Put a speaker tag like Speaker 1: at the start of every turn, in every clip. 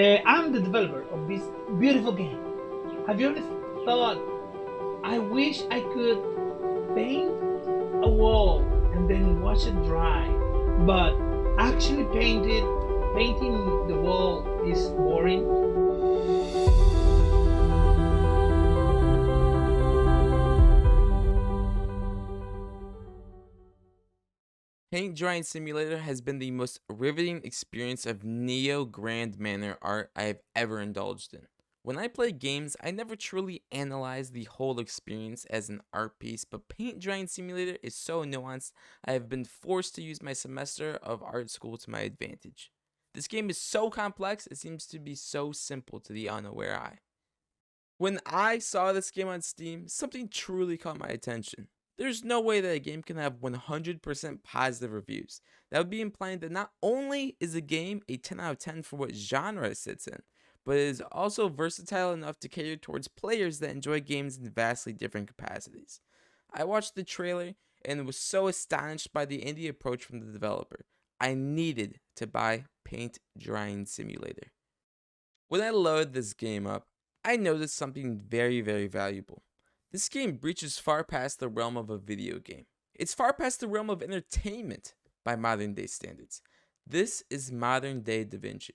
Speaker 1: I'm the developer of this beautiful game. Have you ever thought, I wish I could paint a wall and then watch it dry, but actually painting the wall is boring?
Speaker 2: Paint Drying Simulator has been the most riveting experience of Neo Grand Manner art I have ever indulged in. When I play games, I never truly analyze the whole experience as an art piece, but Paint Drying Simulator is so nuanced, I have been forced to use my semester of art school to my advantage. This game is so complex, it seems to be so simple to the unaware eye. When I saw this game on Steam, something truly caught my attention. There's no way that a game can have 100% positive reviews. That would be implying that not only is a game a 10 out of 10 for what genre it sits in, but it is also versatile enough to cater towards players that enjoy games in vastly different capacities. I watched the trailer and was so astonished by the indie approach from the developer. I needed to buy Paint Drying Simulator. When I loaded this game up, I noticed something very valuable. This game reaches far past the realm of a video game. It's far past the realm of entertainment by modern day standards. This is modern day Da Vinci.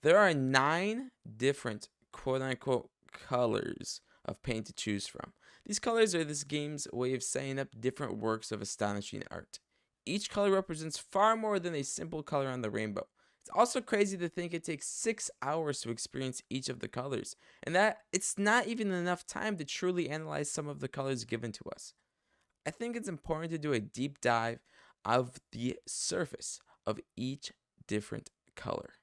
Speaker 2: There are 9 different quote unquote colors of paint to choose from. These colors are this game's way of setting up different works of astonishing art. Each color represents far more than a simple color on the rainbow. It's also crazy to think it takes 6 hours to experience each of the colors, and that it's not even enough time to truly analyze some of the colors given to us. I think it's important to do a deep dive of the surface of each different color.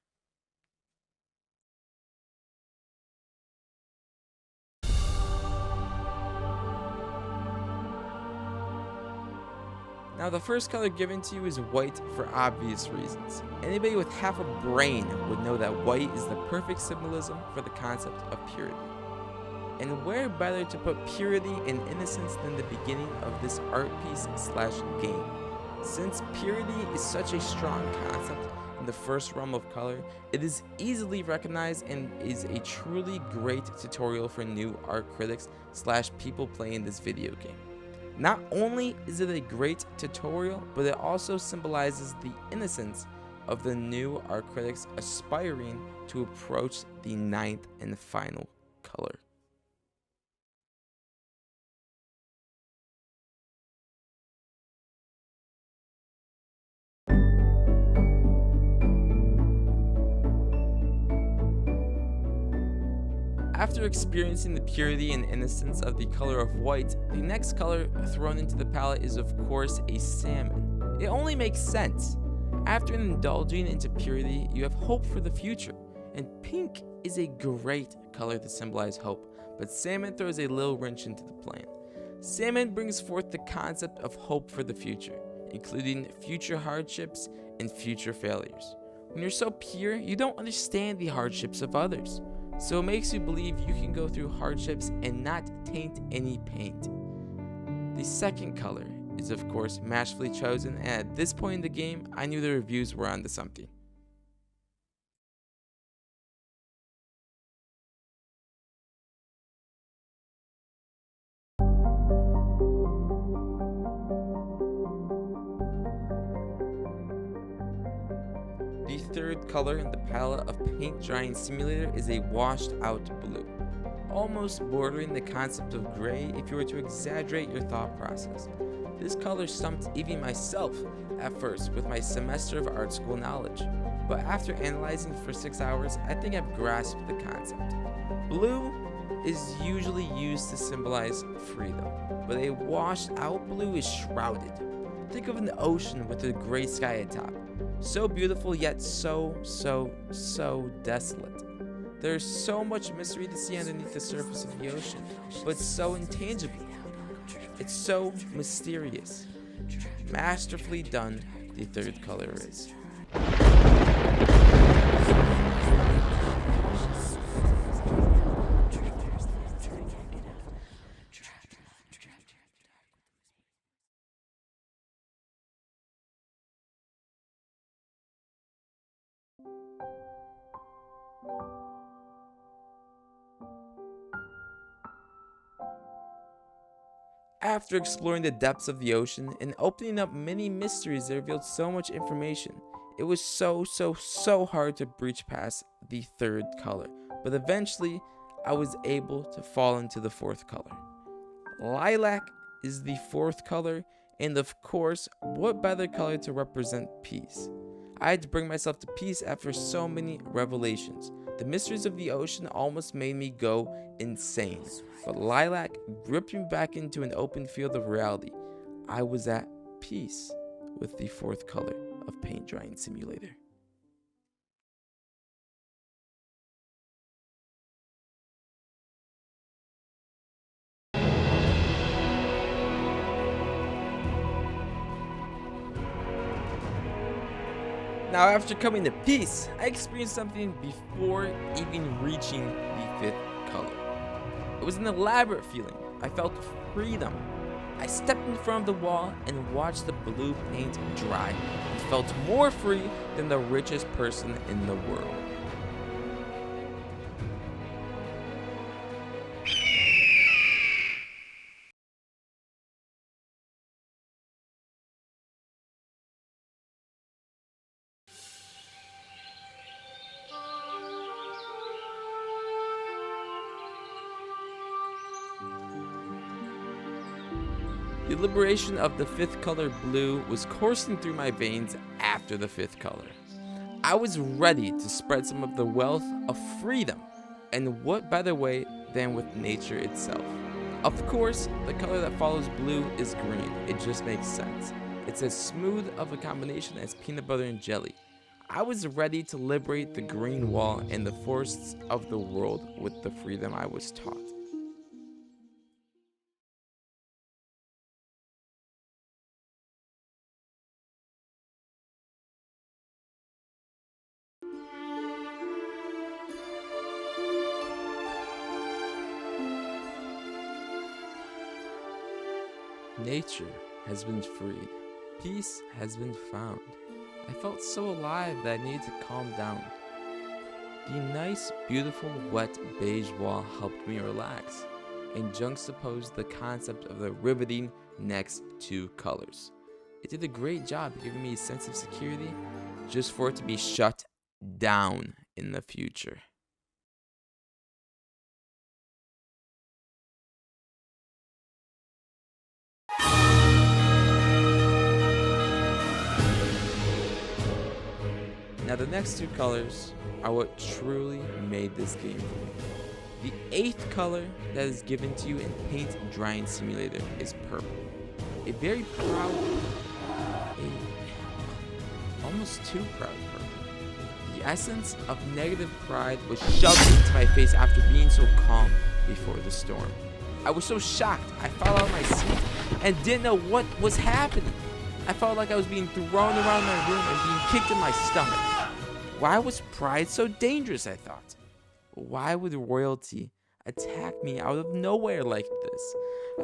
Speaker 2: Now, the first color given to you is white for obvious reasons. Anybody with half a brain would know that white is the perfect symbolism for the concept of purity. And where better to put purity and innocence than the beginning of this art piece slash game? Since purity is such a strong concept in the first realm of color, it is easily recognized and is a truly great tutorial for new art critics slash people playing this video game. Not only is it a great tutorial, but it also symbolizes the innocence of the new art critics aspiring to approach the ninth and final color. After experiencing the purity and innocence of the color of white, the next color thrown into the palette is of course a salmon. It only makes sense. After indulging into purity, you have hope for the future, and pink is a great color to symbolize hope, but salmon throws a little wrench into the plan. Salmon brings forth the concept of hope for the future, including future hardships and future failures. When you're so pure, you don't understand the hardships of others. So it makes you believe you can go through hardships and not taint any paint. The second color is of course masterfully chosen, and at this point in the game, I knew the reviews were onto something. The third color in the palette of Paint Drying Simulator is a washed out blue, almost bordering the concept of gray if you were to exaggerate your thought process. This color stumped even myself at first with my semester of art school knowledge, but after analyzing for 6 hours, I think I've grasped the concept. Blue is usually used to symbolize freedom, but a washed out blue is shrouded. Think of an ocean with a gray sky atop. So beautiful yet so desolate. There's so much mystery to see underneath the surface of the ocean, but so intangible. It's so mysterious. Masterfully done, the third color is. After exploring the depths of the ocean and opening up many mysteries that revealed so much information, it was so hard to breach past the third color. But eventually, I was able to fall into the fourth color. Lilac is the fourth color, and of course, what better color to represent peace? I had to bring myself to peace after so many revelations. The mysteries of the ocean almost made me go insane, but lilac gripped me back into an open field of reality. I was at peace with the fourth color of Paint Drying Simulator. Now, after coming to peace, I experienced something before even reaching the fifth color. It was an elaborate feeling. I felt freedom. I stepped in front of the wall and watched the blue paint dry and felt more free than the richest person in the world. The liberation of the fifth color blue was coursing through my veins after the fifth color. I was ready to spread some of the wealth of freedom, and what better way than with nature itself? Of course, the color that follows blue is green. It just makes sense. It's as smooth of a combination as peanut butter and jelly. I was ready to liberate the green wall and the forests of the world with the freedom I was taught. Nature has been freed. Peace has been found. I felt so alive that I needed to calm down. The nice, beautiful, wet beige wall helped me relax and juxtaposed the concept of the riveting next two colors. It did a great job giving me a sense of security just for it to be shut down in the future. Now the next two colors are what truly made this game for me. The eighth color that is given to you in Paint Drying Simulator is purple. A very proud, almost too proud purple. The essence of negative pride was shoved into my face after being so calm before the storm. I was so shocked, I fell out of my seat and didn't know what was happening. I felt like I was being thrown around my room and being kicked in my stomach. Why was pride so dangerous, I thought? Why would royalty attack me out of nowhere like this?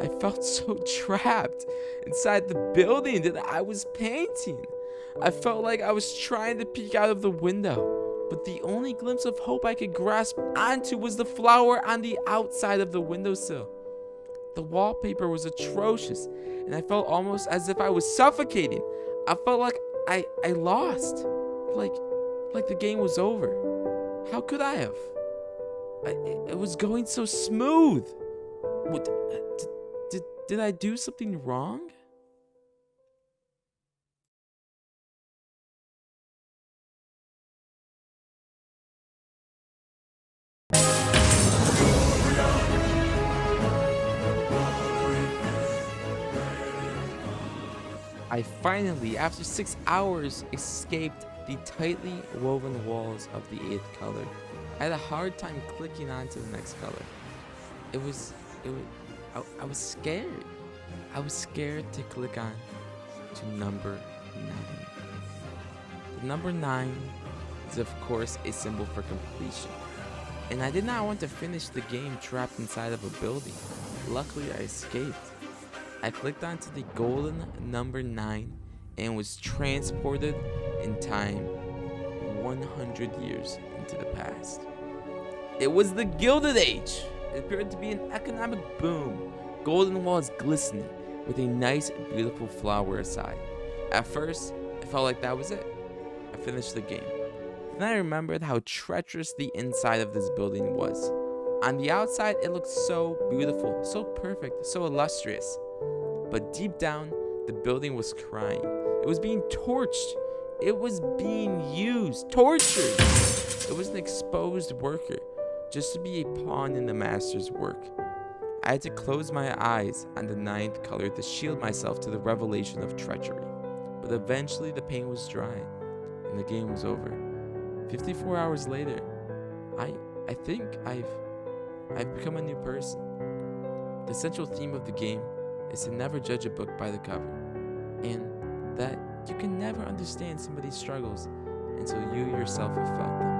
Speaker 2: I felt so trapped inside the building that I was painting. I felt like I was trying to peek out of the window, but the only glimpse of hope I could grasp onto was the flower on the outside of the windowsill. The wallpaper was atrocious, and I felt almost as if I was suffocating. I felt like I lost, like the game was over. How could I have? It was going so smooth. Did I do something wrong? I finally, after 6 hours, escaped the tightly woven walls of the eighth color. I had a hard time clicking onto the next color. I was scared. I was scared to click on to number 9. The number 9 is of course a symbol for completion. And I did not want to finish the game trapped inside of a building. Luckily I escaped. I clicked onto the golden number 9 and was transported in time 100 years into the past. It was the Gilded Age. It appeared to be an economic boom. Golden walls glistening with a nice, beautiful flower aside. At first, it felt like that was it. I finished the game. Then I remembered how treacherous the inside of this building was. On the outside, it looked so beautiful, so perfect, so illustrious. But deep down, the building was crying. It was being torched. It was being used, tortured. It was an exposed worker, just to be a pawn in the master's work. I had to close my eyes on the ninth color to shield myself to the revelation of treachery. But eventually the pain was dry, and the game was over. 54 hours later, I think I've become a new person. The central theme of the game is to never judge a book by the cover, and that you can never understand somebody's struggles until you yourself have felt them.